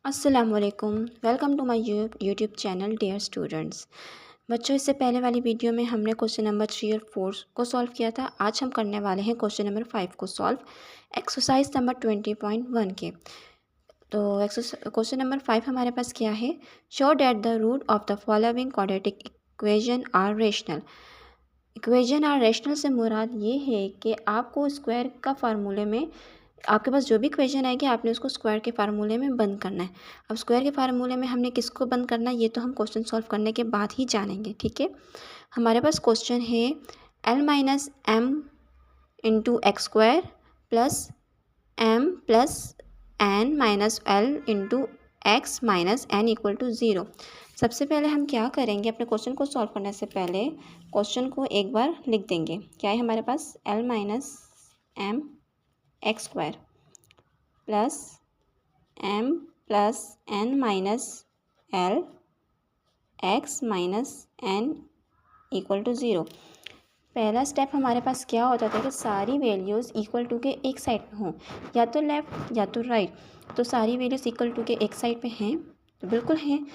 अस्सलामुअलैकुम। Welcome to my YouTube channel dear students. बच्चों, इससे पहले वाली वीडियो में हमने क्वेश्चन नंबर 3 और 4 को सॉल्व किया था। आज हम करने वाले हैं क्वेश्चन नंबर 5 को सॉल्व, एक्सरसाइज नंबर 20.1 के। तो क्वेश्चन नंबर 5 हमारे पास क्या है? Show that the root of the following quadratic equation are rational. Equation are rational से मुराद ये है कि आपको स्क्वायर का फार्मूले में, आपके पास जो भी इक्वेशन आएगी आपने उसको स्क्वायर के फार्मूले में बंद करना है। अब स्क्वायर के फार्मूले में हमने किसको बंद करना है ये तो हम क्वेश्चन सॉल्व करने के बाद ही जानेंगे, ठीक है। हमारे पास क्वेश्चन है L minus M into x square plus M plus N minus l into x minus N equal to zero. सबसे पहले हम क्या करेंगे, अपने क्वेश्चन को सॉल्व करने से पहले क्वेश्चन को एक बार लिख देंगे। क्या है हमारे पास? L minus M X square plus M plus N minus L X minus N equal to zero. पहला स्टेप हमारे पास क्या होता था कि सारी वैल्यूज़ इक्वल टू के एक साइड पे हों, या तो लेफ़्ट या तो राइट। तो सारी वैल्यूज़ इक्वल टू के एक साइड पे हैं, तो बिल्कुल हैं।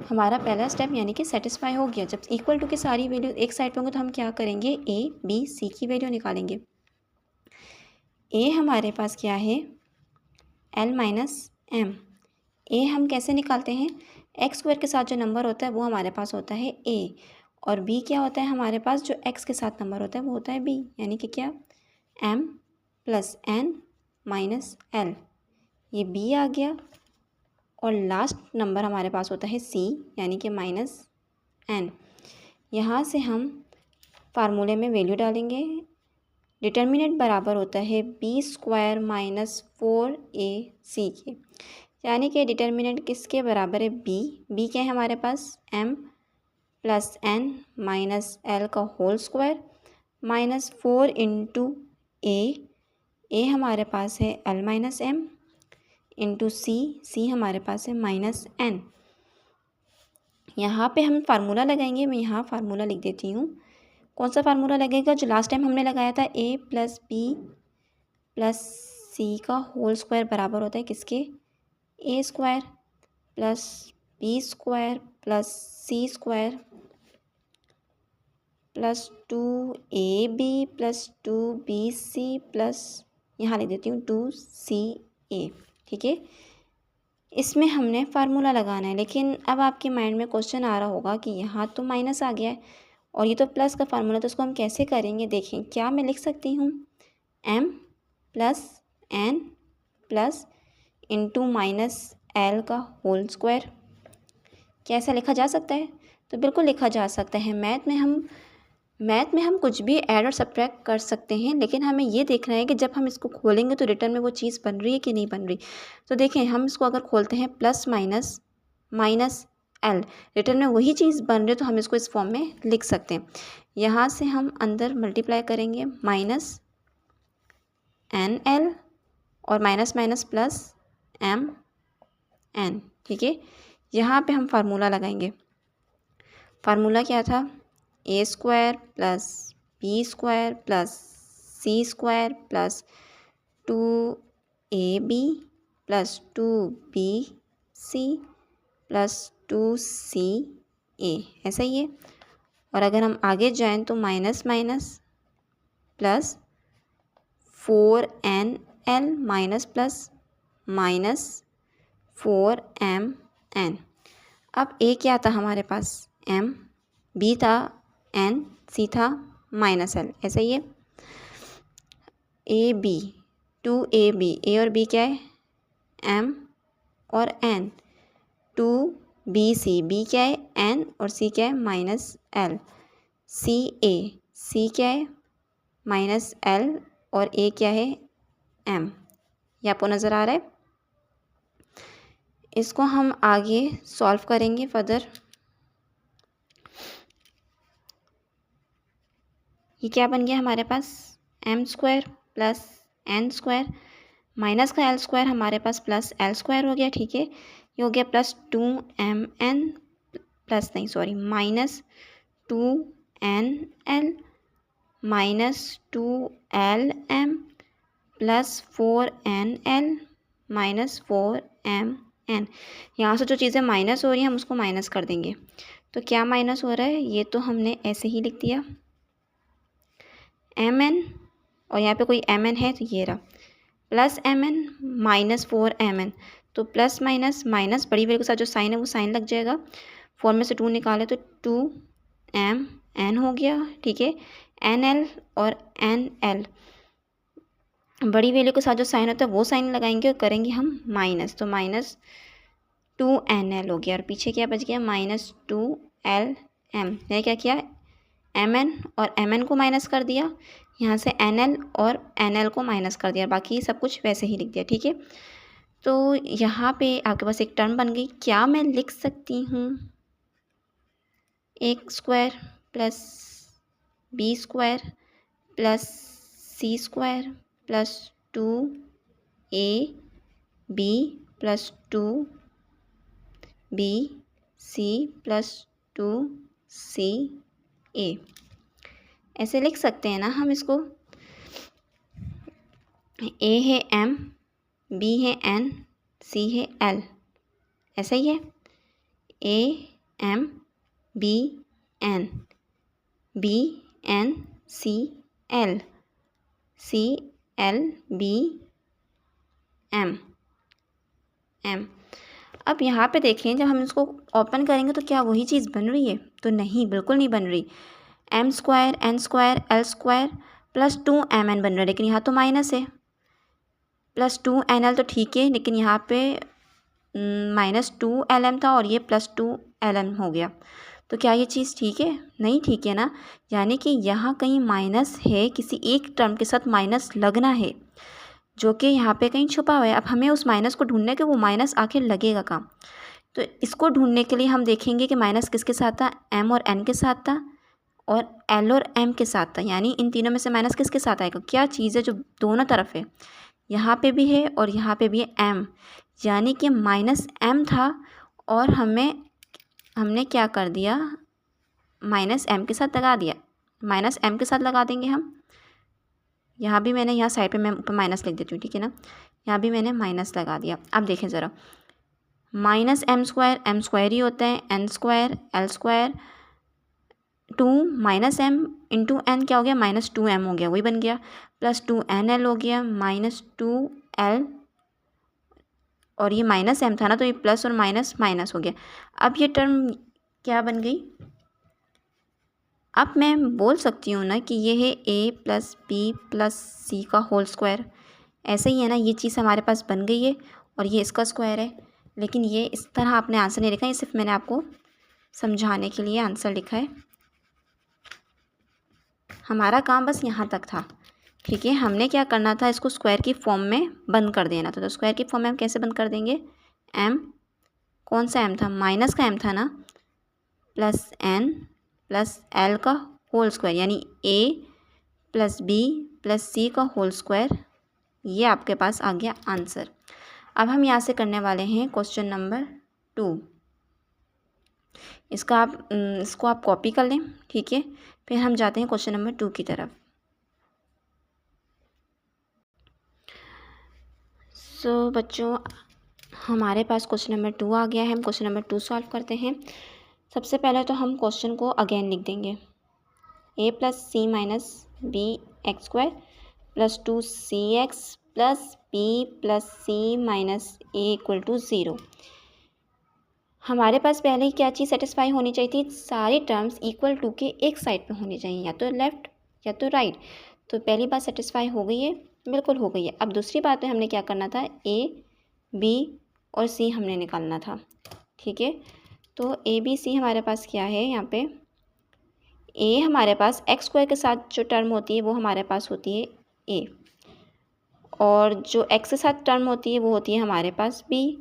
हमारा पहला स्टेप यानी कि सेटिस्फाई हो गया। जब इक्वल टू के सारी वैल्यू एक साइड पे होंगे तो हम क्या करेंगे? ए बी सी की वैल्यू निकालेंगे। ए हमारे पास क्या है? L minus M. ए हम कैसे निकालते हैं? एक्स स्क्वायर के साथ जो नंबर होता है वो हमारे पास होता है ए, और बी क्या होता है हमारे पास? जो एक्स के साथ नंबर होता है वो होता है बी, यानी कि क्या? M plus N minus l, ये बी आ गया। और लास्ट नंबर हमारे पास होता है सी, यानी कि माइनस एन। यहाँ से हम फार्मूले में वैल्यू डालेंगे। डिटर्मिनेंट बराबर होता है बी स्क्वायर माइनस 4ac के, यानी कि डिटर्मिनेंट किसके बराबर है? बी क्या है हमारे पास? M plus N minus L का whole square minus 4 into A हमारे पास है L minus M into C हमारे पास है माइनस एन। यहाँ पे हम फार्मूला लगाएंगे। मैं यहाँ फार्मूला लिख देती हूँ। कौन सा फार्मूला लगेगा? जो लास्ट टाइम हमने लगाया था, A plus B plus C का होल स्क्वायर बराबर होता है किसके? A square plus B square plus C square plus 2ab plus 2bc plus, यहाँ लिख देती हूँ 2ca, ठीक है। इसमें हमने फार्मूला लगाना है, लेकिन अब आपके माइंड में क्वेश्चन आ रहा होगा कि यहाँ तो माइनस आ गया है और ये तो प्लस का फार्मूला, तो उसको हम कैसे करेंगे? देखें, क्या मैं लिख सकती हूँ? M plus n plus into minus L का होल स्क्वायर। क्या ऐसा लिखा जा सकता है? तो बिल्कुल लिखा जा सकता है। मैथ में हम कुछ भी ऐड और सब्ट्रैक्ट कर सकते हैं, लेकिन हमें ये देखना है कि जब हम इसको खोलेंगे तो रिटर्न में वो चीज़ बन रही है कि नहीं बन रही। तो देखें, हम इसको अगर खोलते हैं plus minus minus L, return में वही चीज़ बन रही है, तो हम इसको इस फॉर्म में लिख सकते हैं। यहाँ से हम अंदर मल्टीप्लाई करेंगे माइनस एन एल और minus minus plus m n, ठीक है। यहाँ पे हम फार्मूला लगाएंगे। फार्मूला क्या था? A square plus B square plus C square plus 2ab plus 2bc plus 2ca, ऐसा ही है। और अगर हम आगे जाएं तो minus minus plus 4nl minus plus minus 4mn। अब ए क्या था हमारे पास? m, बी था n, सी था माइनस एल, ऐसा ही है। ए बी 2ab, ए और बी क्या है? m और n, 2bc, बी क्या है? n और c क्या है? Minus L. सी क्या है? माइनस एल और ए क्या है? m। ये आपको नज़र आ रहा है? इसको हम आगे सॉल्व करेंगे फर्दर। ये क्या बन गया हमारे पास? M square plus N square minus का एल स्क्वायर हमारे पास प्लस एल स्क्वायर हो गया, ठीक है। ये हो गया प्लस 2mn प्लस, नहीं sorry, minus 2nl minus 2lm plus 4nl minus 4m n. यहाँ से जो चीज़ें माइनस हो रही हैं हम उसको माइनस कर देंगे। तो क्या माइनस हो रहा है, ये तो हमने ऐसे ही लिख दिया एम एन, और यहाँ पे कोई एम एन है तो ये रहा plus m n minus 4 mn। तो प्लस माइनस माइनस बड़ी वैल्यू के साथ जो साइन है वो साइन लग जाएगा। 4 में से 2 निकाले तो 2m n हो गया, ठीक है। nl और nl बड़ी वैल्यू के साथ जो साइन होता है वो साइन लगाएंगे और करेंगे हम माइनस, तो माइनस 2nl हो गया, और पीछे क्या बच गया -2lm। मैंने क्या किया mn और mn को माइनस कर दिया, यहाँ से nl और nl को माइनस कर दिया, बाकी सब कुछ वैसे ही लिख दिया, ठीक है। तो यहाँ पे आपके पास एक टर्म बन गई। क्या मैं लिख सकती हूँ a² plus b² plus c² plus 2ab plus 2bc plus 2ca, ऐसे लिख सकते हैं ना हम इसको। a है m, b है n, c है l, ऐसा ही है a m b n, b n c l, c l b m m। अब यहाँ पे देखें, जब हम इसको ओपन करेंगे तो क्या वही चीज़ बन रही है? तो नहीं, बिल्कुल नहीं बन रही। m² n² l² plus 2mn बन रहा है, लेकिन यहाँ तो माइनस है। प्लस 2nl तो ठीक है, लेकिन यहाँ पे -2lm था और ये +2lm हो गया। तो क्या ये चीज़ ठीक है? नहीं ठीक है ना। यानी कि यहाँ कहीं माइनस है, किसी एक टर्म के साथ माइनस लगना है, जो कि यहाँ पे कहीं छुपा हुआ है। अब हमें उस माइनस को ढूंढना है कि वो माइनस आखिर लगेगा कहाँ। तो इसको ढूंढने के लिए हम देखेंगे कि माइनस किसके साथ था, m और n के साथ था और l और m के साथ था। यानी इन तीनों में से माइनस किसके साथ आएगा? क्या चीज़ है जो दोनों तरफ है, यहाँ पे भी है और यहाँ पे भी है m, यानी कि -m था और हमने क्या कर दिया, -m के साथ लगा दिया। -m के साथ लगा देंगे हम। यहाँ भी मैंने, यहाँ साइड पे मैं ऊपर माइनस लिख देती हूँ, ठीक है ना। यहाँ भी मैंने माइनस लगा दिया। अब देखें ज़रा, -m² m² ही होता है, n² l², 2 -m into n क्या हो गया, -2m हो गया, वही बन गया, प्लस 2nl हो गया, -2l, और ये -m था ना, तो ये प्लस और माइनस माइनस हो गया। अब ये टर्म क्या बन गई, अब मैं बोल सकती हूँ ना कि ये है a plus b plus c का होल स्क्वायर। ऐसे ही है ना, ये चीज़ हमारे पास बन गई है और ये इसका स्क्वायर है। लेकिन ये इस तरह आपने आंसर नहीं लिखा, ये सिर्फ मैंने आपको समझाने के लिए आंसर लिखा है। हमारा काम बस यहाँ तक था, ठीक है। हमने क्या करना था, इसको स्क्वायर की फॉर्म में बंद कर देना था। तो स्क्वायर की फॉर्म में हम कैसे बंद कर देंगे, m, कौन सा m था, माइनस का m था ना, प्लस n प्लस l का होल स्क्वायर, यानी a plus b plus c का होल स्क्वायर। ये आपके पास आ गया आंसर। अब हम यहाँ से करने वाले हैं क्वेश्चन नंबर 2। इसको आप कॉपी कर लें, ठीक है। फिर हम जाते हैं क्वेश्चन नंबर 2 की तरफ। सो बच्चों, हमारे पास क्वेश्चन नंबर 2 आ गया है। हम क्वेश्चन नंबर 2 सॉल्व करते हैं। सबसे पहले तो हम क्वेश्चन को अगेन लिख देंगे, a plus c minus b x² plus 2cx plus b plus c minus a equal to 0। हमारे पास पहले ही क्या चीज़ सेटिस्फाई होनी चाहिए थी, सारी टर्म्स इक्वल टू के एक साइड पे होनी चाहिए, या तो लेफ़्ट या तो राइट। तो पहली बात सेटिस्फाई हो गई है, बिल्कुल हो गई है। अब दूसरी बात में हमने क्या करना था, a b और c हमने निकालना था, ठीक है। तो a b c हमारे पास क्या है, यहाँ पे a हमारे पास x² के साथ जो टर्म होती है वो हमारे पास होती है a, और जो x के साथ टर्म होती है वो होती है हमारे पास b,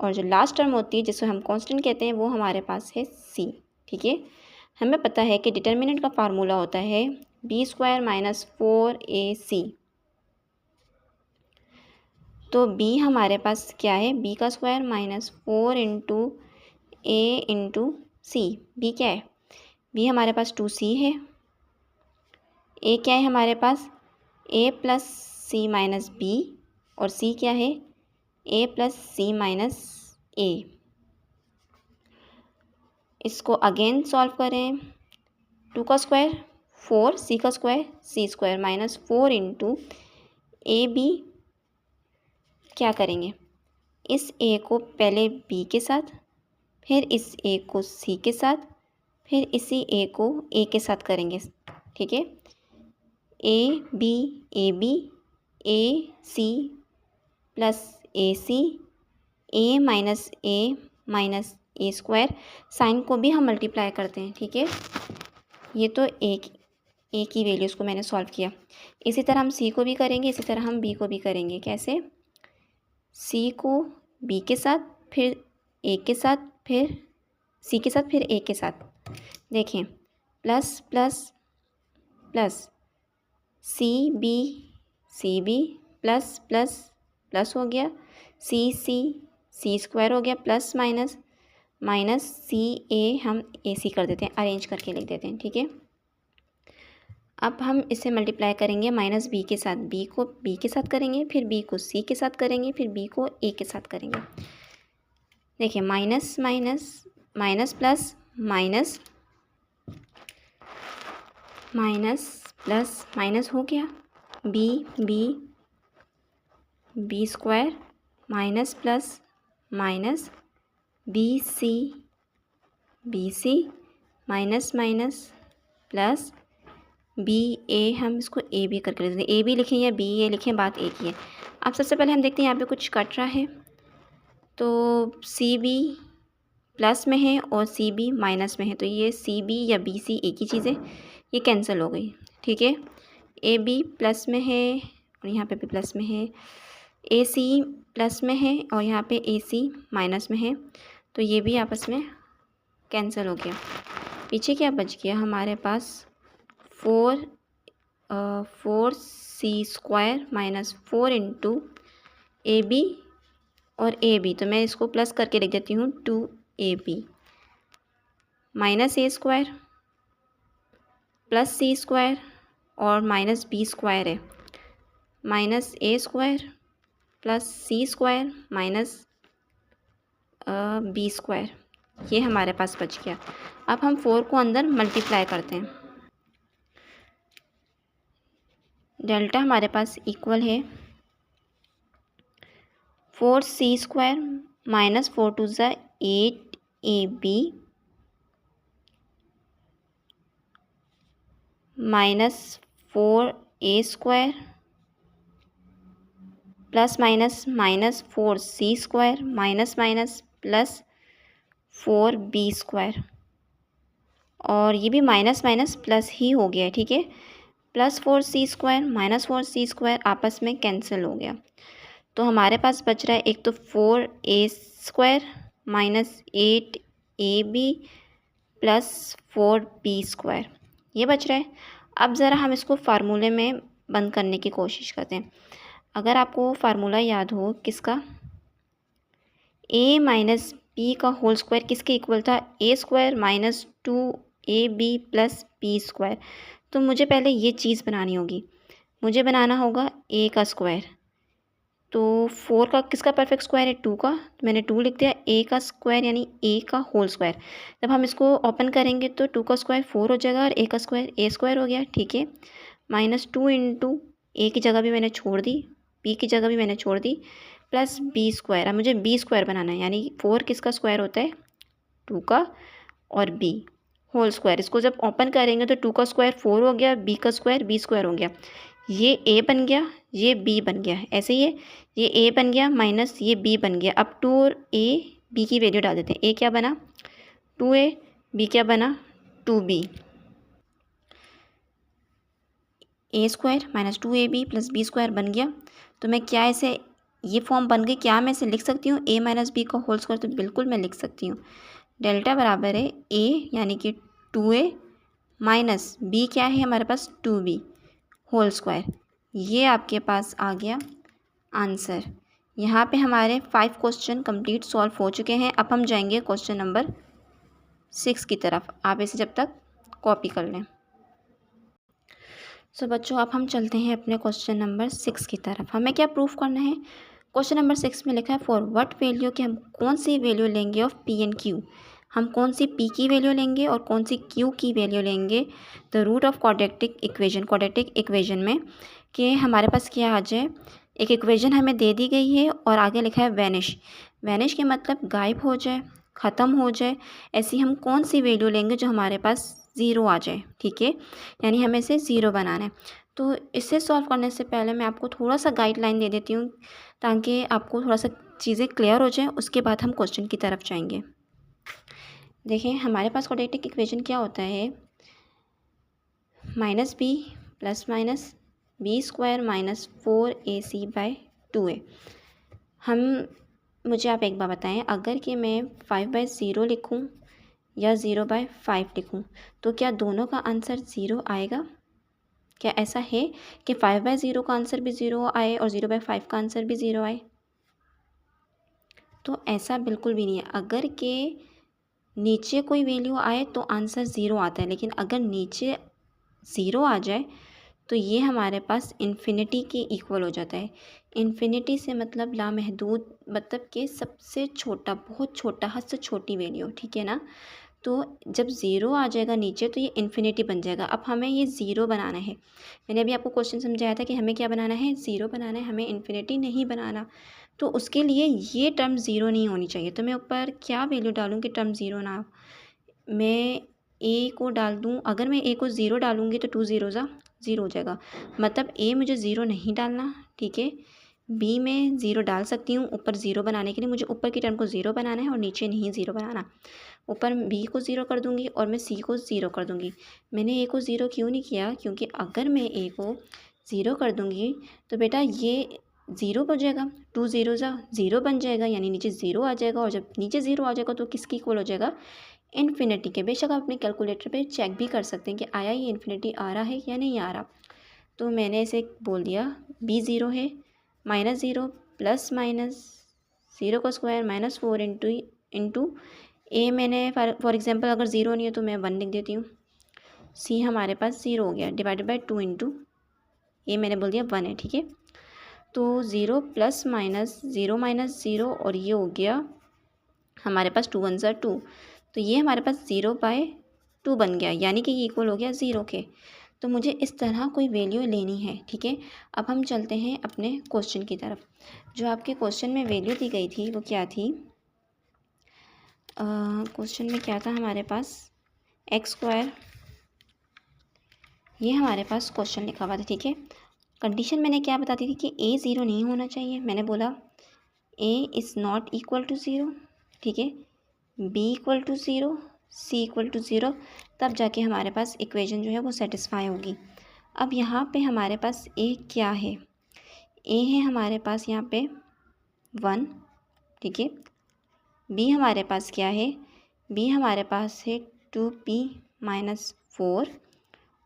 और जो लास्ट टर्म होती है जिसको हम कांस्टेंट कहते हैं वो हमारे पास है c, ठीक है। हमें पता है कि डिटर्मिनेंट का फार्मूला होता है b² माइनस 4ac। तो b हमारे पास क्या है, b का square minus 4 into a into c। b क्या है, b हमारे पास 2c है। a क्या है हमारे पास, a plus c minus b, और c क्या है, a प्लस c माइनस ए। इसको अगेन सॉल्व करें। 2 का स्क्वायर 4, सी का square C square minus 4 into A B. क्या करेंगे, इस ए को पहले बी के साथ, फिर इस ए को सी के साथ, फिर इसी ए को ए के साथ करेंगे। ठीक है, a b a c plus a c, a minus a square. Sign को भी हम मल्टीप्लाई करते हैं। ठीक है, ये तो ए की वैल्यूज़ को मैंने सॉल्व किया। इसी तरह हम सी को भी करेंगे, इसी तरह हम बी को भी करेंगे। कैसे, सी को बी के साथ, फिर ए के साथ, फिर सी के साथ, फिर ए के साथ। देखें, plus plus plus c b plus plus plus हो गया, सी स्क्वायर हो गया, plus minus minus c a, हम ए सी कर देते हैं, अरेंज करके लिख देते हैं। ठीक है, अब हम इसे मल्टीप्लाई करेंगे माइनस बी के साथ। बी को बी के साथ करेंगे, फिर बी को सी के साथ करेंगे, फिर बी को ए के साथ करेंगे। देखिए, minus minus minus plus minus minus plus minus हो गया, B square minus plus minus B C minus minus plus B A, हम इसको ए बी करके लिखते हैं। ए बी लिखें या बी ए लिखें, बात एक ही है। अब सबसे पहले हम देखते हैं यहाँ पे कुछ कट रहा है, तो सी बी प्लस में है और सी बी माइनस में है, तो ये सी बी या बी सी एक ही चीज़ है, ये कैंसिल हो गई। ठीक है, ए बी प्लस में है और यहाँ पे भी प्लस में है, ए सी प्लस में है और यहाँ पे ए सी माइनस में है, तो ये भी आपस में कैंसिल हो गया। पीछे क्या बच गया हमारे पास, 4 C square minus 4 into A B और ए बी, तो मैं इसको प्लस करके लिख देती हूँ 2ab minus a square plus C square और माइनस बी स्क्वायर है, minus a square plus C square minus B square. ये हमारे पास बच गया। अब हम 4 को अंदर मल्टीप्लाई करते हैं। डेल्टा हमारे पास इक्वल है 4c स्क्वायर माइनस 4 टू ज़ा 8ab minus 4a square plus minus minus 4c square minus minus plus 4b square, और ये भी माइनस माइनस प्लस ही हो गया। ठीक है, plus 4c square minus 4c square आपस में कैंसिल हो गया, तो हमारे पास बच रहा है एक तो 4a square minus 8ab plus 4b square, ये बच रहा है। अब ज़रा हम इसको फार्मूले में बंद करने की कोशिश करते हैं। अगर आपको फार्मूला याद हो किसका, a माइनस बी का होल स्क्वायर किसके इक्वल था, a square minus 2ab plus b square. तो मुझे पहले ये चीज़ बनानी होगी, मुझे बनाना होगा a का स्क्वायर, तो 4 का किसका परफेक्ट स्क्वायर है, 2 का, तो मैंने 2 लिख दिया। a का स्क्वायर यानी a का होल स्क्वायर, जब हम इसको ओपन करेंगे तो 2 का स्क्वायर 4 हो जाएगा और a का स्क्वायर a स्क्वायर हो गया। ठीक है, माइनस 2 इंटू ए की जगह भी मैंने छोड़ दी, b की जगह भी मैंने छोड़ दी, प्लस b स्क्वायर। अब मुझे b स्क्वायर बनाना है, यानी 4 किसका स्क्वायर होता है, 2 का, और b होल स्क्वायर। इसको जब ओपन करेंगे तो 2 का स्क्वायर 4 हो गया, b का स्क्वायर b स्क्वायर हो गया, ये a बन गया, ये b बन गया, ऐसे ही है, ये a बन गया माइनस ये b बन गया। अब 2 और a b की वैल्यू डाल देते हैं। a क्या बना 2a, b क्या बना 2b, a square minus 2ab plus b square बन गया। तो मैं क्या ऐसे, ये फॉर्म बन गई, क्या मैं इसे लिख सकती हूँ a माइनस बी का होल स्क्वायर, तो बिल्कुल मैं लिख सकती हूँ। डेल्टा बराबर है a यानी कि 2a माइनस b क्या है हमारे पास 2b होल स्क्वायर। ये आपके पास आ गया आंसर। यहाँ पे हमारे 5 क्वेश्चन कंप्लीट सॉल्व हो चुके हैं। अब हम जाएंगे क्वेश्चन नंबर 6 की तरफ। आप इसे जब तक कॉपी कर लें। सो बच्चों, अब हम चलते हैं अपने क्वेश्चन नंबर 6 की तरफ। हमें क्या प्रूफ करना है, क्वेश्चन नंबर 6 में लिखा है फॉर व्हाट वैल्यू, कि हम कौन सी वैल्यू लेंगे ऑफ पी एंड क्यू, हम कौन सी पी की वैल्यू लेंगे और कौन सी क्यू की वैल्यू लेंगे the root of quadratic equation में, कि हमारे पास क्या आ जाए। एक इक्वेशन हमें दे दी गई है और आगे लिखा है वैनिश के मतलब गायब हो जाए, ख़त्म हो जाए। ऐसी हम कौन सी वैल्यू लेंगे जो हमारे पास ज़ीरो आ जाए, ठीक है, यानी हमें इसे ज़ीरो बनाना है। तो इसे सॉल्व करने से पहले मैं आपको थोड़ा सा गाइडलाइन दे देती हूँ ताकि आपको थोड़ा सा चीज़ें क्लियर हो जाए, उसके बाद हम क्वेश्चन की तरफ जाएंगे। देखिए हमारे पास क्वाड्रेटिक इक्वेशन क्या होता है, -b + -b² - 4ac/2a। मुझे आप एक बार बताएं, अगर कि मैं 5/0 लिखूं या 0/5 लिखूं तो क्या दोनों का आंसर ज़ीरो आएगा? क्या ऐसा है कि 5/0 का आंसर भी ज़ीरो आए और 0/5 का आंसर भी ज़ीरो आए? तो ऐसा बिल्कुल भी नहीं है। अगर के नीचे कोई वैल्यू आए तो आंसर ज़ीरो आता है, लेकिन अगर नीचे ज़ीरो आ जाए तो ये हमारे पास इन्फिनिटी के इक्वल हो जाता है। इन्फिनिटी से मतलब लामहदूद, मतलब कि सबसे छोटा, बहुत छोटा, हद से छोटी वैल्यू, ठीक है ना। तो जब ज़ीरो आ जाएगा नीचे तो ये इन्फिनिटी बन जाएगा। अब हमें ये ज़ीरो बनाना है। मैंने अभी आपको क्वेश्चन समझाया था कि हमें क्या बनाना है, ज़ीरो बनाना है, हमें इन्फिनिटी नहीं बनाना। तो उसके लिए ये टर्म ज़ीरो नहीं होनी चाहिए। तो मैं ऊपर क्या वैल्यू डालूँ कि टर्म ज़ीरो ना हो? मैं ए को डाल दूँ, अगर मैं ए को ज़ीरो डालूँगी तो 2 ज़ीरो ज़ीरो हो जाएगा, मतलब ए मुझे ज़ीरो नहीं डालना, ठीक है। बी में ज़ीरो डाल सकती हूँ ऊपर ज़ीरो बनाने के लिए, मुझे ऊपर की टर्म को ज़ीरो बनाना है और नीचे नहीं ज़ीरो बनाना। ऊपर बी को ज़ीरो कर दूँगी और मैं सी को ज़ीरो कर दूँगी। मैंने ए को ज़ीरो क्यों नहीं किया, क्योंकि अगर मैं ए को ज़ीरो कर दूँगी तो बेटा ये ज़ीरो हो जाएगा, 2 ज़ीरो ज़ीरो बन जाएगा, यानी नीचे ज़ीरो आ जाएगा। और जब नीचे ज़ीरो आ जाएगा तो किसकी इक्वल हो जाएगा, इन्फिनिटी के। बेशक आप अपने कैलकुलेटर पे चेक भी कर सकते हैं कि आया ये इन्फिनिटी आ रहा है या नहीं आ रहा। तो मैंने इसे बोल दिया बी ज़ीरो है, -0 + -0² - 4 इंटू ए। मैंने फॉर एग्जांपल अगर ज़ीरो नहीं है तो मैं 1 लिख देती हूँ। सी हमारे पास ज़ीरो हो गया, /2 इंटू ए मैंने बोल दिया 1 है, ठीक है। तो 0 + -0 - 0 और ये हो गया हमारे पास 2 1 = 2, तो ये हमारे पास 0/2 बन गया, यानी कि ये इक्वल हो गया ज़ीरो के। तो मुझे इस तरह कोई वैल्यू लेनी है, ठीक है। अब हम चलते हैं अपने क्वेश्चन की तरफ। जो आपके क्वेश्चन में वैल्यू दी गई थी वो क्या थी, क्वेश्चन में क्या था हमारे पास, x², ये हमारे पास क्वेश्चन लिखा हुआ था, ठीक है। कंडीशन मैंने क्या बताती थी कि ए ज़ीरो नहीं होना चाहिए, मैंने बोला a is not equal to zero, ठीक है, b equal to zero, c equal to zero, तब जाके हमारे पास इक्वेशन जो है वो सेटिस्फाई होगी। अब यहाँ पे हमारे पास ए क्या है, ए है हमारे पास यहाँ पे 1, ठीक है। बी हमारे पास क्या है, बी हमारे पास है 2p - 4,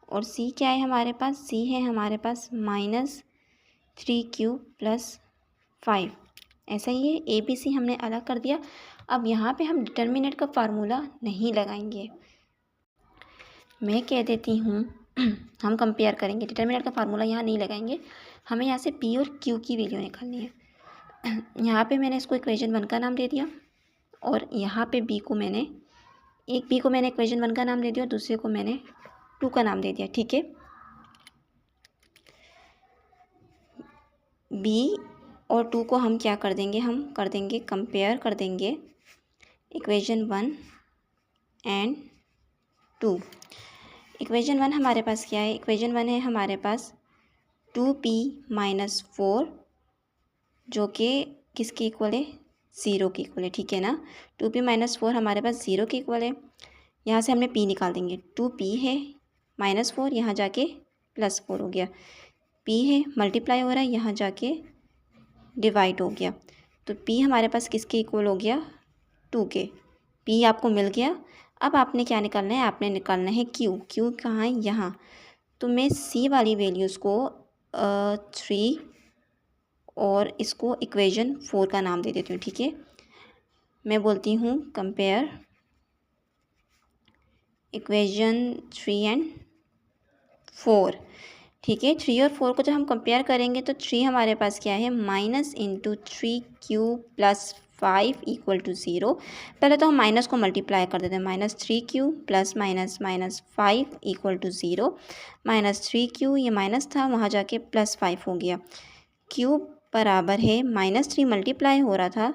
और सी क्या है हमारे पास, सी है हमारे पास -3q + 5। ऐसा ही है, ए बी सी हमने अलग कर दिया। अब यहाँ पे हम डिटर्मिनेंट का फार्मूला नहीं लगाएंगे, मैं कह देती हूँ हम कंपेयर करेंगे, डिटर्मिनेंट का फार्मूला यहाँ नहीं लगाएंगे। हमें यहाँ से पी और क्यू की वैल्यू निकालनी है। यहाँ पे मैंने इसको इक्वेशन 1 का नाम दे दिया और यहाँ पे बी को मैंने इक्वेशन 1 का नाम दे दिया और दूसरे को मैंने 2 का नाम दे दिया, ठीक है। बी और 2 को हम क्या कर देंगे, हम कर देंगे कंपेयर कर देंगे इक्वेशन 1 एंड 2। इक्वेशन 1 हमारे पास क्या है, इक्वेशन 1 है हमारे पास 2p - 4, जो कि किसके इक्वल है, ज़ीरो के इक्वल है, ठीक है ना। 2p - 4 हमारे पास ज़ीरो के इक्वल है। यहाँ से हमने p निकाल देंगे, 2p है -4, यहाँ जाके +4 हो गया, p है मल्टीप्लाई हो रहा है, यहाँ जाके डिवाइड हो गया। तो p हमारे पास किसके इक्वल हो गया, 2 के। p आपको मिल गया। अब आपने क्या निकालना है, आपने निकालना है q कहाँ है, यहाँ। तो मैं c वाली वैल्यूज़ को 3 और इसको इक्वेशन 4 का नाम दे देती हूँ, ठीक है। मैं बोलती हूँ कंपेयर इक्वेशन 3 एंड 4। ठीक है। 3 और 4 को जब हम कंपेयर करेंगे तो 3 हमारे पास क्या है, minus into 3q plus 5 equal to 0। पहले तो हम माइनस को मल्टीप्लाई कर देते हैं, minus 3q plus minus minus 5 equal to 0। Minus 3q, ये माइनस था, वहाँ जाके प्लस 5 हो गया। q बराबर है -3 मल्टीप्लाई हो रहा था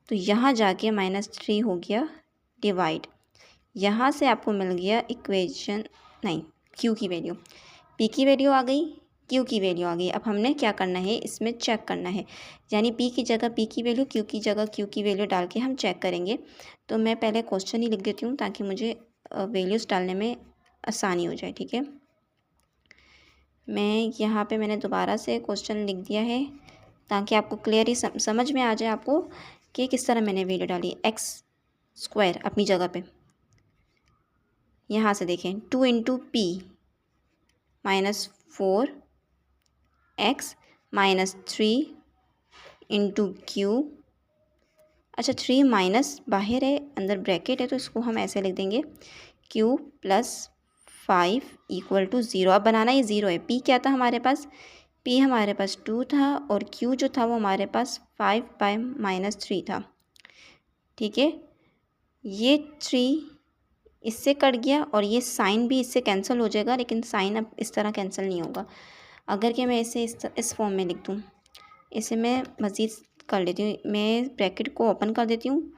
तो यहाँ जाके -3 हो गया डिवाइड। यहाँ से आपको मिल गया इक्वेशन, नहीं, q की वैल्यू, p की वैल्यू आ गई, q की वैल्यू आ गई। अब हमने क्या करना है, इसमें चेक करना है, यानी p की जगह p की वैल्यू, q की जगह q की वैल्यू डाल के हम चेक करेंगे। तो मैं पहले क्वेश्चन ही लिख देती हूँ ताकि मुझे वैल्यूज़ डालने में आसानी हो जाए। ठीक है, मैं यहाँ पे मैंने दोबारा से क्वेश्चन लिख दिया है ताकि आपको क्लियरली समझ में आ जाए आपको कि किस तरह मैंने वैल्यू डाली। एक्स स्क्वायर अपनी जगह पे, यहाँ से देखें 2 into P -4 x -3 into Q. अच्छा, 3 माइनस बाहर है, अंदर ब्रैकेट है तो इसको हम ऐसे लिख देंगे क्यू प्लस 5 इक्वल टू 0। अब बनाना ये 0 है। पी क्या था हमारे पास, पी हमारे पास 2 था और क्यू जो था वो हमारे पास 5/-3 था। ठीक है, ये 3 इससे कट गया और ये साइन भी इससे कैंसिल हो जाएगा, लेकिन साइन अब इस तरह कैंसिल नहीं होगा। अगर कि मैं इसे इस फॉर्म में लिख दूँ, इसे मैं मज़ीद कर लेती हूँ, मैं ब्रैकेट को ओपन कर देती हूँ।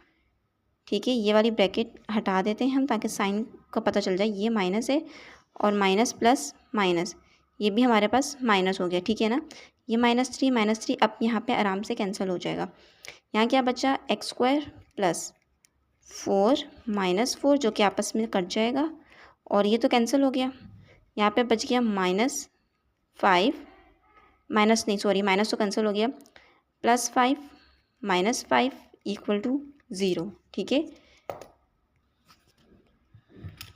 ठीक है, ये वाली ब्रैकेट हटा देते हैं हम ताकि साइन का पता चल जाए। ये माइनस है और माइनस प्लस माइनस, ये भी हमारे पास माइनस हो गया। ठीक है ना, ये -3 अब यहाँ पे आराम से कैंसिल हो जाएगा। यहाँ क्या बचा, एक्स स्क्वायर प्लस 4 -4 जो कि आपस में कट जाएगा और ये तो कैंसिल हो गया। यहाँ पे बच गया -5, माइनस नहीं सॉरी माइनस तो कैंसिल हो गया, +5 -5 इक्वल टू 0। ठीक है,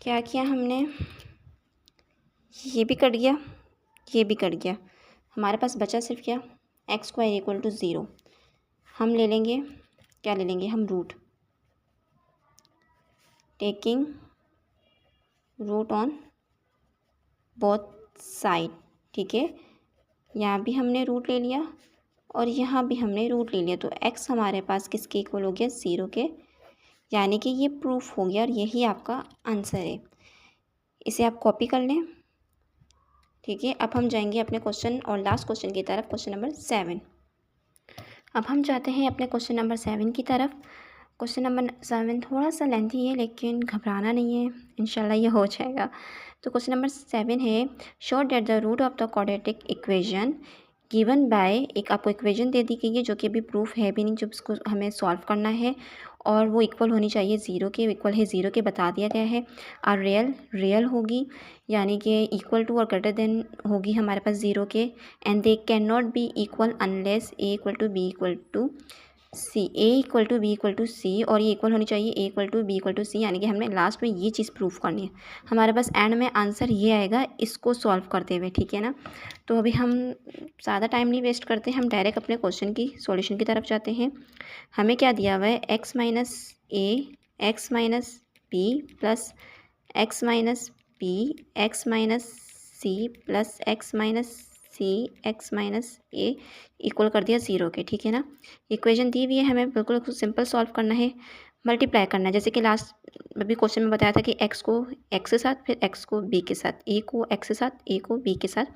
क्या किया हमने, ये भी कट गया, ये भी कट गया, हमारे पास बचा सिर्फ क्या, एक्स स्क्वायर इक्वल टू 0। हम ले लेंगे, क्या ले लेंगे हम, root, taking root on both side. ठीक है, यहाँ भी हमने रूट ले लिया और यहाँ भी हमने रूट ले लिया, तो x हमारे पास किसके इक्वल हो गया, 0 के, यानी कि ये प्रूफ हो गया और यही आपका आंसर है। इसे आप कॉपी कर लें। ठीक है, अब हम जाएंगे अपने क्वेश्चन और लास्ट क्वेश्चन की तरफ, क्वेश्चन नंबर 7। अब हम जाते हैं अपने क्वेश्चन नंबर 7 की तरफ। क्वेश्चन नंबर 7 थोड़ा सा लेंथी है लेकिन घबराना नहीं है, इंशाल्लाह ये हो जाएगा। तो क्वेश्चन नंबर 7 है, show that the root of the quadratic equation given by, एक आपको इक्वेशन दे दी गई है जो कि अभी प्रूफ है भी नहीं, जब इसको हमें सॉल्व करना है और वो इक्वल होनी चाहिए 0 के, इक्वल है 0 के बता दिया गया है। और रियल होगी, यानी कि इक्वल टू और ग्रेटर देन होगी हमारे पास 0 के। And they can not be equal unless A equal to B equal to C, A equal to B equal to C, और ये इक्वल होनी चाहिए A equal to B equal to C, यानी कि हमने लास्ट में ये चीज़ प्रूफ करनी है। हमारे पास एंड में आंसर ये आएगा इसको सॉल्व करते हुए। ठीक है ना, तो अभी हम ज़्यादा टाइम नहीं वेस्ट करते, हम डायरेक्ट अपने क्वेश्चन की सॉल्यूशन की तरफ जाते हैं। हमें क्या दिया हुआ है, X minus A X minus B plus X minus B X minus C plus X minus C x minus A equal कर दिया 0 के। ठीक है ना, इक्वेशन दी हुई है, हमें बिल्कुल सिंपल सॉल्व करना है, मल्टीप्लाई करना है। जैसे कि लास्ट अभी क्वेश्चन में बताया था कि x को x के साथ, फिर x को b के साथ, a को x के साथ, a को b के साथ,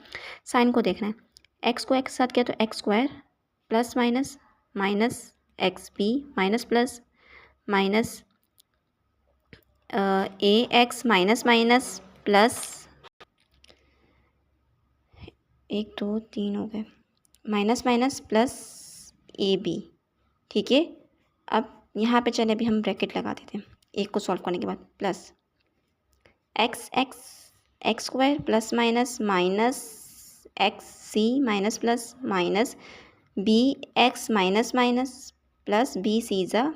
साइन को देखना है। x को x के साथ किया तो X square plus minus minus x B minus plus minus A X minus minus plus 1 2 3 हो गए, माइनस माइनस प्लस ए बी। ठीक है, अब यहाँ पे चले अभी हम ब्रैकेट लगा देते हैं एक को सॉल्व करने के बाद, plus X X X square plus minus minus X C minus plus minus B X minus minus plus B C ज़ा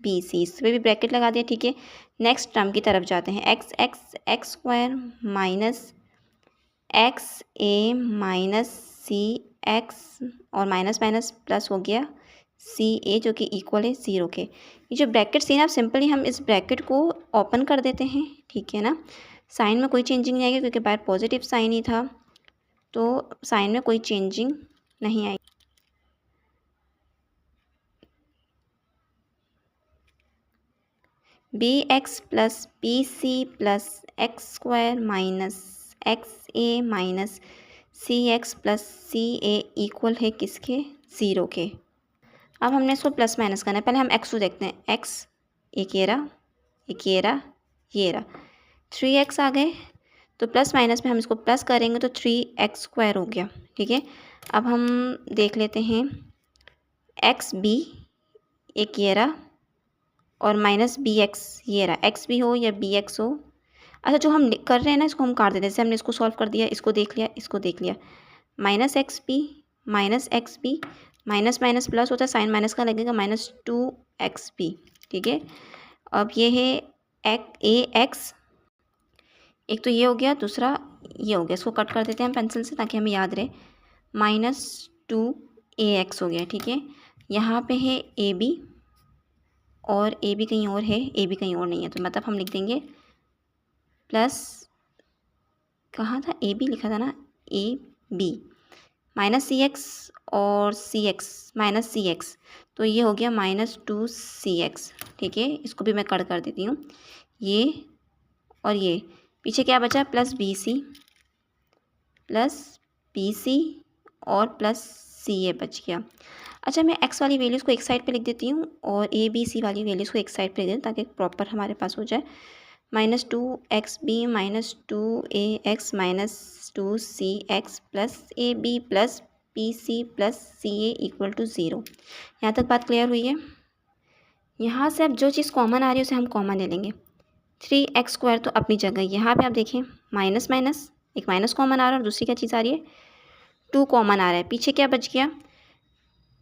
बी सी, इस पर भी ब्रैकेट लगा दिया। ठीक है, नेक्स्ट टर्म की तरफ जाते हैं, X X X square minus X A minus C x और माइनस माइनस प्लस हो गया सी ए जो कि इक्वल है 0 के। ये जो ब्रैकेट सी ना, सिंपली हम इस ब्रैकेट को ओपन कर देते हैं। ठीक है ना, साइन में कोई चेंजिंग नहीं आएगी क्योंकि बाहर पॉजिटिव साइन ही था, तो साइन में कोई चेंजिंग नहीं आई। B X plus B C plus X square minus X A minus C X plus C A equal है किसके? 0 के। अब हमने इसको प्लस माइनस करना है। पहले हम एक्स को देखते हैं। एक्स एक ये रहा, एक ये रहा, ये रहा, 3x आ गए। तो प्लस माइनस में हम इसको प्लस करेंगे तो 3x स्क्वायर हो गया। ठीक है, अब हम देख लेते हैं एक्स बी एक ये रहा और माइनस बी एक्स ये रहा। एक्स बी हो या बी एक्स हो, अच्छा जो हम कर रहे हैं ना इसको हम काट देते हैं। जैसे हमने इसको सॉल्व कर दिया, इसको देख लिया, इसको देख लिया, minus x B minus x B, minus minus plus होता है, साइन माइनस का लगेगा, माइनस 2xb। ठीक है, अब ये है ए एक्स, एक तो ये हो गया, दूसरा ये हो गया। इसको कट कर देते हैं हम पेंसिल से ताकि हमें याद रहे। -2ax हो गया। ठीक है, यहाँ पे है ए बी और ए बी कहीं और है, ए बी कहीं और नहीं है, तो मतलब हम लिख देंगे प्लस, कहाँ था ए बी लिखा था ना, a b minus C x और सी एक्स माइनस सी एक्स, तो ये हो गया -2cx। ठीक है, इसको भी मैं कट कर देती हूँ, ये और ये पीछे क्या बचा, प्लस बी सी और प्लस सी ए बच गया। अच्छा, मैं एक्स वाली वैल्यूज़ को एक साइड पे लिख देती हूँ और ए बी सी वाली वैल्यूज़ को एक साइड पे लिख देती हूँ ताकि प्रॉपर हमारे पास हो जाए। -2xb -2ax -2cx plus A B plus B C plus C A equal to 0। यहाँ तक बात क्लियर हुई है। यहाँ से अब जो चीज़ कॉमन आ रही है उसे हम कॉमन ले लेंगे। 3x स्क्वायर तो अपनी जगह, यहाँ पे आप देखें माइनस माइनस, एक माइनस कॉमन आ रहा है और दूसरी क्या चीज़ आ रही है, 2 कॉमन आ रहा है। पीछे क्या बच गया,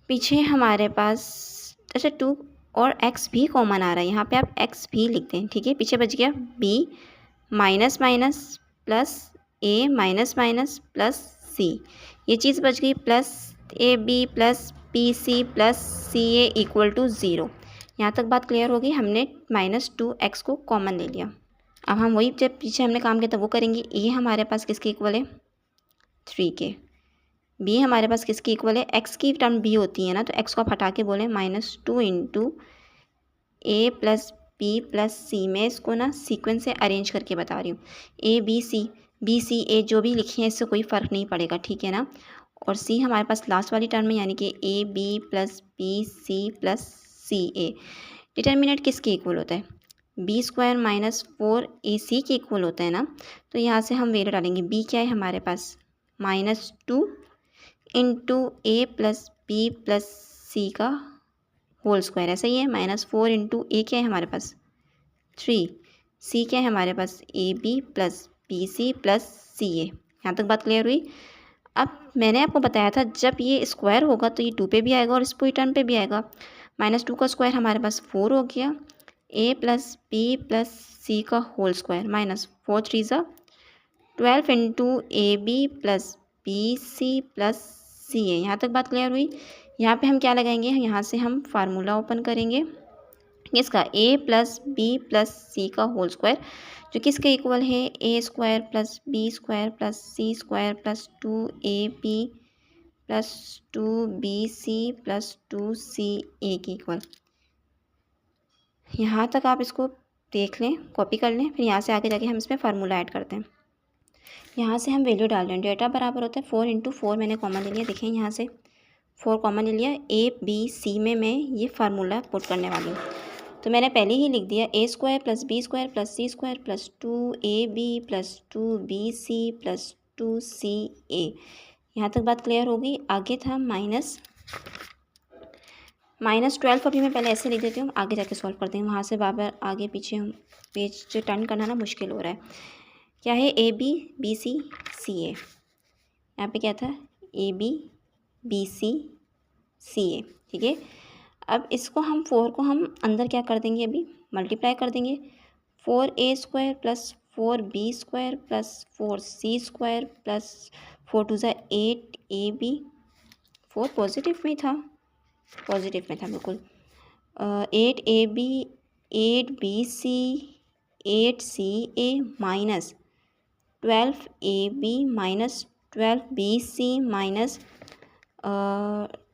पीछे हमारे पास, अच्छा 2 और x भी कॉमन आ रहा है, यहाँ पे आप x भी लिख दें। ठीक है, पीछे बच गया b minus minus plus a minus minus plus c, ये चीज़ बच गई, plus A B plus B C plus C A equal to 0। यहाँ तक बात क्लियर हो गई। हमने -2x को कॉमन ले लिया। अब हम वही जब पीछे हमने काम किया था वो करेंगे। ए हमारे पास किसके इक्वल है, 3 के। बी हमारे पास किसकी इक्वल है, एक्स की टर्म बी होती है ना, तो एक्स को आप हटा के बोलें -2 इंटू ए प्लस बी प्लस सी। मैं इसको ना सीक्वेंस से अरेंज करके बता रही हूँ, ए बी सी ए जो भी लिखे हैं इससे कोई फ़र्क नहीं पड़ेगा। ठीक है ना, और सी हमारे पास लास्ट वाली टर्म में, यानी कि a B plus B C plus C a. Determinant किसके इक्वल होता है, बी स्क्वायर -4ac के इक्वल होता है ना, तो यहाँ से हम वैल्यू डालेंगे। बी क्या है हमारे पास, -2 इंटू ए प्लस बी प्लस सी का होल स्क्वायर, ऐसा ही है। -4 इंटू ए क्या है हमारे पास, 3, सी क्या है हमारे पास, A B plus B C plus C A. यहाँ तक बात क्लियर हुई। अब मैंने आपको बताया था जब ये स्क्वायर होगा तो ये 2 पे भी आएगा और इस पूरी टर्म पे भी आएगा। -2 का स्क्वायर हमारे पास 4 हो गया, A plus B plus C का होल स्क्वायर, -4 3 ज़ा 12 into A B plus B C plus C A. यहाँ तक बात क्लियर हुई। यहाँ पे हम क्या लगाएंगे, यहाँ से हम फार्मूला ओपन करेंगे किसका, A plus B plus C का होल स्क्वायर, जो किसके इक्वल है, A square plus B square plus C square plus 2ab plus 2bc plus 2ca के इक्वल। यहाँ तक आप इसको देख लें, कॉपी कर लें, फिर यहाँ से आगे जाके हम इसमें फार्मूला ऐड करते हैं। यहाँ से हम वैल्यू डाल रहे हैं, डेटा बराबर होता है 4 इंटू 4, मैंने कॉमन ले लिया। देखें यहाँ से 4 कॉमन ले लिया, ए बी सी में मैं ये फार्मूला पुट करने वाली हूँ, तो मैंने पहले ही लिख दिया, A square plus B square plus C square plus 2ab plus 2bc plus 2ca। यहाँ तक बात क्लियर होगी। आगे था -12, अभी मैं पहले ऐसे लिख देती हूँ, आगे जाके सॉल्व करते हैं। वहाँ से बार बार आगे पीछे हम पेज जो टर्न करना ना मुश्किल हो रहा है। क्या है, a B B C C A, यहाँ पे क्या था, ए बी बी सी सी ए। ठीक है, अब इसको हम 4 को हम अंदर क्या कर देंगे, अभी मल्टीप्लाई कर देंगे। 4a square plus 4b square plus 4c square plus 4 2 ज़ा 8ab, 4 पॉजिटिव में था बिल्कुल, 8ab 8bc 8ca minus 12ab minus 12BC minus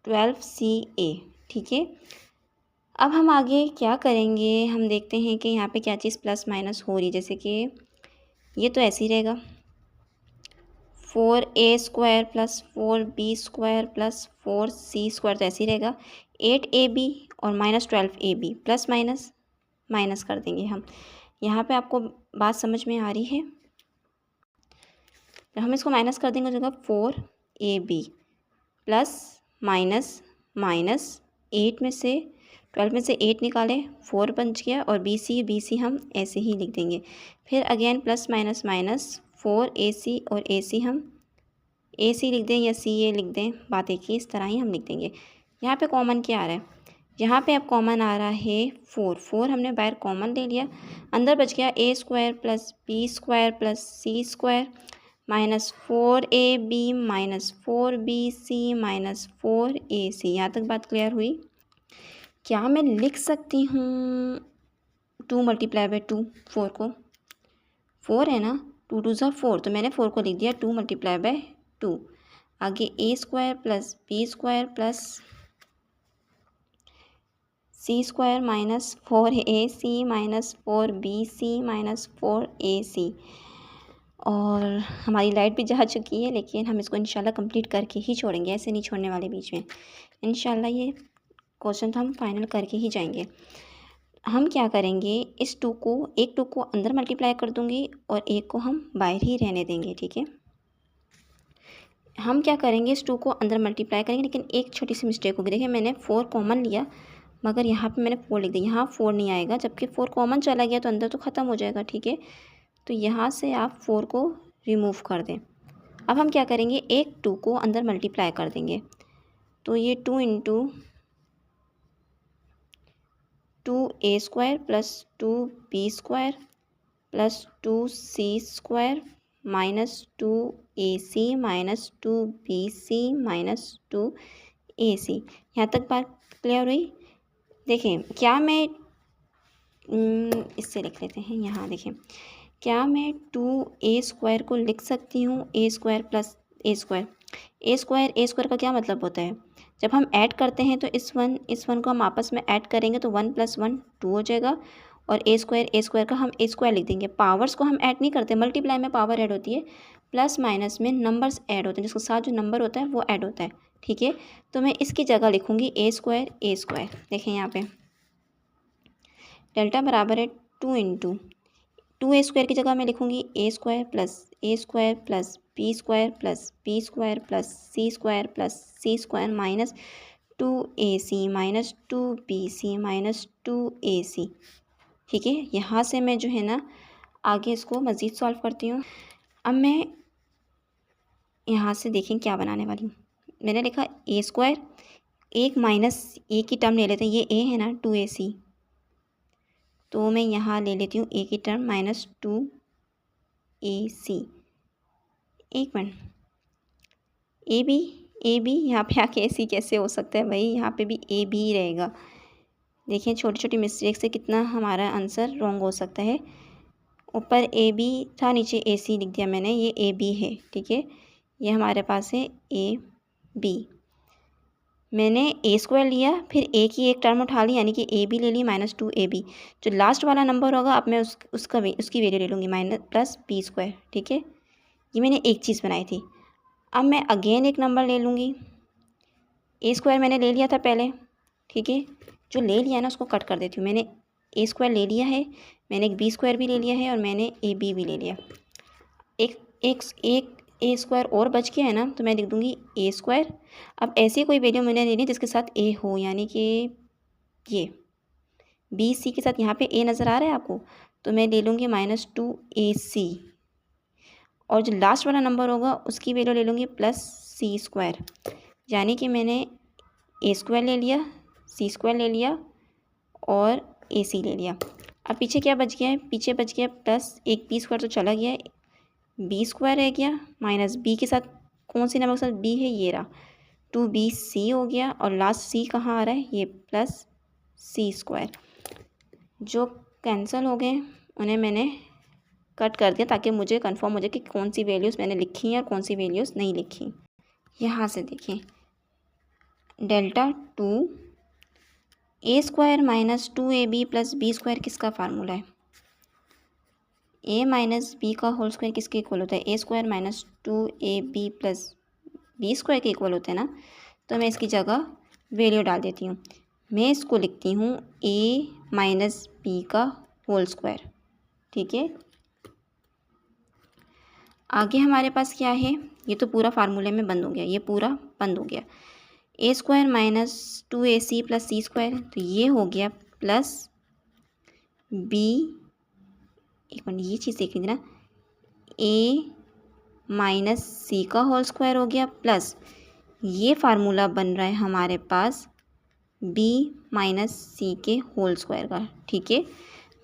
12CA। ठीक है, अब हम आगे क्या करेंगे, हम देखते हैं कि यहाँ पे क्या चीज़ प्लस माइनस हो रही है। जैसे कि ये तो ऐसे ही रहेगा, 4A² plus 4B² plus 4C² तो ऐसे ही रहेगा। 8AB और minus 12AB, plus minus minus कर देंगे हम। यहाँ पे आपको बात समझ में आ रही है? हम इसको माइनस कर देंगे, जगह 4AB प्लस माइनस माइनस 8 में से 12 में से 8 निकाले 4 बच गया, और BC हम ऐसे ही लिख देंगे। फिर again plus minus minus 4AC और AC हम AC लिख दें या CA लिख दें, बात एक ही, इस तरह ही हम लिख देंगे। यहाँ पे कॉमन क्या आ रहा है, यहाँ पे अब कॉमन आ रहा है 4 हमने बाहर कॉमन ले लिया, अंदर बच गया A² plus B² plus C² minus 4AB minus 4BC minus 4AC। यहाँ तक बात क्लियर हुई? क्या मैं लिख सकती हूँ 2 मल्टीप्लाई बाई 2, 4 को, 4 है ना, 2 2 ज़ा 4, तो मैंने 4 को लिख दिया 2 मल्टीप्लाई बाई 2। आगे A² plus B² plus C² minus 4AC minus 4BC minus 4AC। और हमारी लाइट भी जा चुकी है, लेकिन हम इसको इंशाल्लाह कंप्लीट करके ही छोड़ेंगे, ऐसे नहीं छोड़ने वाले बीच में। इंशाल्लाह ये क्वेश्चन तो हम फाइनल करके ही जाएंगे। हम क्या करेंगे, इस 2 को, एक 2 को अंदर मल्टीप्लाई कर दूंगी और एक को हम बाहर ही रहने देंगे। ठीक है, हम क्या करेंगे, इस 2 को अंदर मल्टीप्लाई करेंगे, लेकिन एक छोटी सी मिस्टेक होगी। देखिए मैंने 4 कॉमन लिया, मगर यहाँ पे मैंने 4 लिख दिया, यहाँ 4 नहीं आएगा, जबकि 4 कॉमन चला गया तो अंदर तो ख़त्म हो जाएगा। ठीक है, तो यहाँ से आप 4 को रिमूव कर दें। अब हम क्या करेंगे, एक 2 को अंदर मल्टीप्लाई कर देंगे, तो ये 2 into 2A² plus 2B² plus 2C² minus 2AC minus 2BC minus 2AC। यहाँ तक बात क्लियर हुई? देखें, क्या मैं इससे लिख लेते हैं, यहाँ देखें, क्या मैं 2A² को लिख सकती हूँ A² प्लस A²। A² का क्या मतलब होता है, जब हम ऐड करते हैं तो इस वन को हम आपस में ऐड करेंगे तो 1 + 1 2 हो जाएगा, और A² का हम A² लिख देंगे। पावर्स को हम ऐड नहीं करते, मल्टीप्लाई में पावर ऐड होती है, प्लस माइनस में नंबर्स ऐड होते हैं, जिसके साथ जो नंबर होता है वो ऐड होता है। ठीक है, तो मैं इसकी जगह लिखूँगी A²। देखें यहाँ पे डेल्टा बराबर है 2 इंटू 2A² की जगह मैं लिखूँगी A² plus B² plus B² plus C² plus C² minus 2AC minus 2BC minus 2AC। ठीक है, यहाँ से मैं जो है ना आगे इसको मज़ीद सॉल्व करती हूँ। अब मैं यहाँ से देखें क्या बनाने वाली हूँ। मैंने लिखा A², एक माइनस ए की टर्म ले लेते हैं, ये A है ना 2AC, तो मैं यहाँ ले लेती हूँ A की टर्म माइनस 2AC। एक मिनट, ए बी यहाँ पे आके AC कैसे हो सकता है भाई, यहाँ पे भी AB ही रहेगा। देखिए छोटी छोटी मिस्टेक से कितना हमारा आंसर रॉन्ग हो सकता है। ऊपर AB था, नीचे AC लिख दिया मैंने, ये AB है। ठीक है, ये हमारे पास है AB। मैंने A² लिया, फिर A की एक टर्म उठा ली, यानी कि AB ले ली माइनस 2AB। जो लास्ट वाला नंबर होगा अब मैं उसकी वैल्यू ले लूँगी माइनस प्लस B²। ठीक है, ये मैंने एक चीज़ बनाई थी। अब मैं अगेन एक नंबर ले लूँगी, A² मैंने ले लिया था पहले। ठीक है, जो ले लिया ना उसको कट कर देती हूँ। मैंने A² ले लिया है, मैंने एक B² भी ले लिया है, और मैंने AB भी ले लिया। एक A² और बच गया है ना, तो मैं लिख दूँगी A²। अब ऐसी कोई वैल्यू मैंने लेनी जिसके साथ A हो, यानी कि ये BC के साथ यहाँ पे A नज़र आ रहा है आपको, तो मैं ले लूँगी माइनस 2AC, और जो लास्ट वाला नंबर होगा उसकी वैल्यू ले लूँगी प्लस C²। यानी कि मैंने A² ले लिया, C² ले लिया और AC ले लिया। अब पीछे क्या बच गया है, पीछे बच गया प्लस एक B² तो चला गया है, B² रह गया, माइनस B के साथ कौन सी नंबर के साथ B है, ये रहा 2BC हो गया, और लास्ट C कहाँ आ रहा है, ये प्लस C²। जो कैंसिल हो गए उन्हें मैंने कट कर दिया ताकि मुझे कंफर्म हो जाए कि कौन सी वैल्यूज़ मैंने लिखी हैं और कौन सी वैल्यूज़ नहीं लिखी। यहाँ से देखिए delta 2 A square minus 2ab plus B square किसका फार्मूला है? ए माइनस बी का होल स्क्वायर किसके इक्वल होता है? A square minus 2ab plus B square के इक्वल होते हैं ना। तो मैं इसकी जगह वैल्यू डाल देती हूँ। मैं इसको लिखती हूँ ए माइनस बी का होल स्क्वायर। ठीक है, आगे हमारे पास क्या है? ये तो पूरा फार्मूले में बंद हो गया, ये पूरा बंद हो गया। ए square minus 2ac plus C square, तो ये हो गया प्लस बी, एक मिनट ये चीज़ देख लीजिए ना, ए माइनस सी का होल स्क्वायर हो गया प्लस ये फार्मूला बन रहा है हमारे पास बी माइनस सी के होल स्क्वायर का। ठीक है,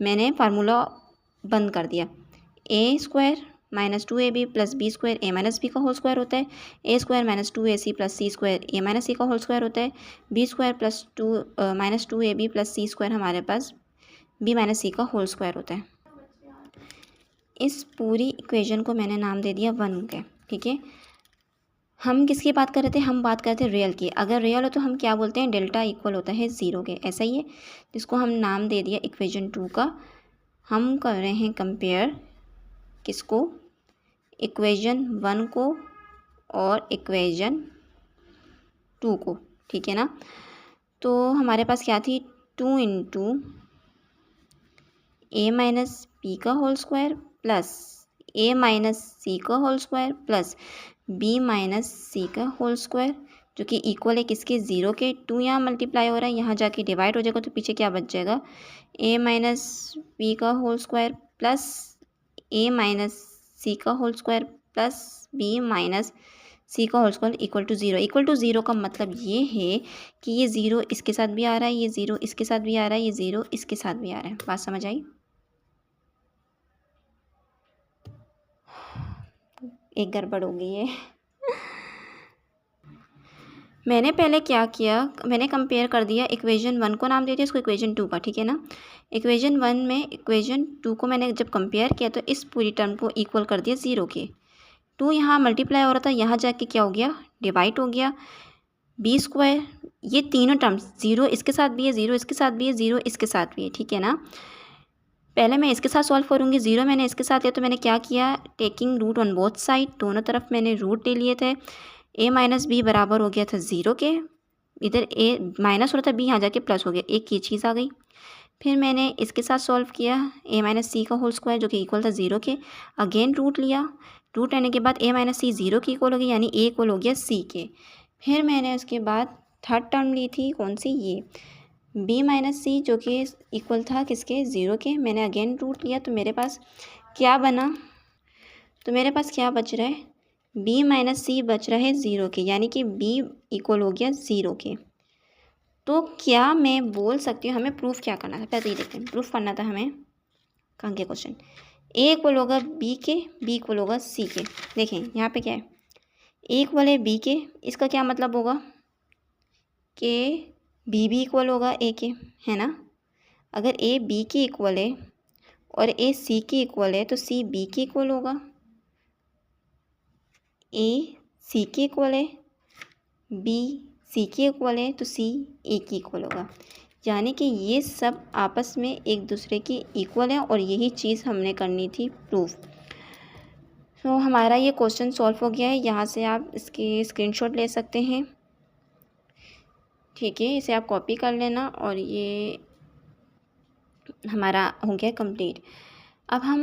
मैंने फार्मूला बंद कर दिया। A square minus 2ab plus B square A minus B का होल स्क्वायर होता है। A square minus 2ac plus C square A minus C का होल स्क्वायर होता है। B square plus minus 2ab plus C square हमारे पास B minus C का whole square होता है। इस पूरी इक्वेशन को मैंने नाम दे दिया 1 के। ठीक है, हम किसकी बात कर रहे थे? हम बात कर रहे थे रियल की। अगर रियल हो तो हम क्या बोलते हैं? डेल्टा इक्वल होता है 0 के, ऐसा ही है। जिसको हम नाम दे दिया इक्वेशन 2 का। हम कर रहे हैं कंपेयर किसको? इक्वेशन 1 को और इक्वेशन 2 को। ठीक है ना, तो हमारे पास क्या थी? 2 इंटू ए माइनस बी का whole square plus A minus C का whole square plus B minus C का होल स्क्वायर, जो कि इक्वल है किसके? 0 के। 2 यहाँ मल्टीप्लाई हो रहा है, यहाँ जाके डिवाइड हो जाएगा, तो पीछे क्या बच जाएगा? ए माइनस बी का whole square plus A minus C का whole square plus B minus C का whole square equal to 0। Equal to 0 का मतलब ये है कि ये 0 इसके साथ भी आ रहा है, ये 0 इसके साथ भी आ रहा है, ये 0 इसके साथ भी आ रहा है। बात समझ आई? एक गड़बड़ हो गई है। मैंने पहले क्या किया? मैंने कंपेयर कर दिया, इक्वेशन 1 को नाम दे दिया, इसको इक्वेशन 2 का। ठीक है ना, इक्वेशन 1 में इक्वेशन 2 को मैंने जब कंपेयर किया तो इस पूरी टर्म को इक्वल कर दिया 0 के। 2 यहाँ मल्टीप्लाई हो रहा था, यहाँ जाके क्या हो गया? डिवाइड हो गया। बी स्क्वायर, ये तीनों टर्म्स 0 इसके साथ भी है, 0 इसके साथ भी है, 0 इसके साथ भी है। ठीक है ना, पहले मैं इसके साथ सॉल्व करूँगी। 0 मैंने इसके साथ लिया तो मैंने क्या किया? Taking root on both side, दोनों तरफ मैंने रूट ले लिए थे। ए माइनस बी बराबर हो गया था 0 के, इधर ए माइनस हो रहा था, बी यहाँ जाके प्लस हो गया, एक ये चीज़ आ गई। फिर मैंने इसके साथ सॉल्व किया, ए माइनस सी का होल स्क्वायर जो कि इक्वल था 0 के। अगेन रूट लिया, रूट लेने के बाद ए माइनस सी 0 के इक्वल हो गया, यानी ए इक्वल हो गया सी के। फिर मैंने उसके बाद थर्ड टर्म ली थी, कौन सी? ये बी माइनस सी जो कि इक्वल था किसके? 0 के। मैंने अगेन रूट लिया, तो मेरे पास क्या बना? तो मेरे पास क्या बच रहा है? बी माइनस सी बच रहा है 0 के, यानी कि बी इक्वल हो गया 0 के। तो क्या मैं बोल सकती हूँ, हमें प्रूफ क्या करना था? पहले तो ये देखते हैं, प्रूफ करना था हमें। कहाँ के क्वेश्चन? ए इक्वल होगा बी के, बी इक्वल होगा सी के। देखें यहाँ पे क्या है? ए इक्वल है बी के, इसका क्या मतलब होगा? कि बी भी इक्वल होगा ए के, है ना। अगर ए बी के इक्वल है और ए सी के इक्वल है तो सी बी के इक्वल होगा। ए सी के इक्वल है, बी सी के इक्वल है, तो सी ए के इक्वल होगा। यानी कि ये सब आपस में एक दूसरे के इक्वल है और यही चीज़ हमने करनी थी प्रूफ। तो हमारा ये क्वेश्चन सॉल्व हो गया है। यहाँ से आप इसके स्क्रीनशॉट ले सकते हैं। ठीक है, इसे आप कॉपी कर लेना और ये हमारा हो गया कंप्लीट। अब हम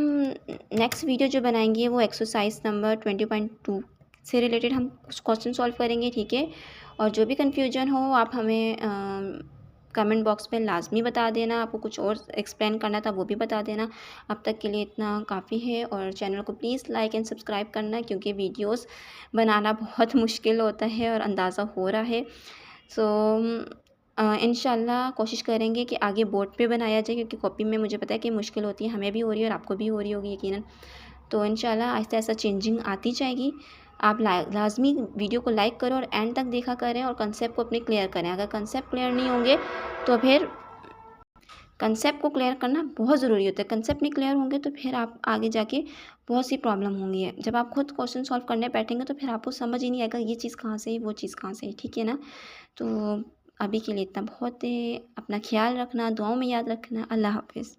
नेक्स्ट वीडियो जो बनाएंगे वो एक्सरसाइज नंबर 20.2 से रिलेटेड हम क्वेश्चन सॉल्व करेंगे। ठीक है, और जो भी कन्फ्यूजन हो आप हमें कमेंट बॉक्स में लाजमी बता देना। आपको कुछ और एक्सप्लेन करना था वो भी बता देना। अब तक के लिए इतना काफ़ी है, और चैनल को प्लीज़ लाइक एंड सब्सक्राइब करना, क्योंकि वीडियोस बनाना बहुत मुश्किल होता है और अंदाज़ा हो रहा है। सो इंशाल्लाह कोशिश करेंगे कि आगे बोर्ड पे बनाया जाए, क्योंकि कॉपी में मुझे पता है कि मुश्किल होती है, हमें भी हो रही है और आपको भी हो रही होगी यकीनन। तो इंशाल्लाह आहिस्ता आहिस्ता चेंजिंग आती जाएगी। आप लाजमी वीडियो को लाइक करें और एंड तक देखा करें और कंसेप्ट को अपने क्लियर करें। अगर कंसेप्ट क्लियर नहीं होंगे तो फिर कंसेप्ट को क्लियर करना बहुत ज़रूरी होता है। कंसेप्ट नहीं क्लियर होंगे तो फिर आप आगे जाके बहुत सी प्रॉब्लम होंगी है। जब आप खुद क्वेश्चन सॉल्व करने बैठेंगे तो फिर आपको समझ ही नहीं आएगा ये चीज़ कहाँ से है, वो चीज़ कहाँ से है, ठीक है ना। तो अभी के लिए इतना बहुत है। अपना ख्याल रखना, दुआओं में याद रखना। अल्लाह हाफिज़।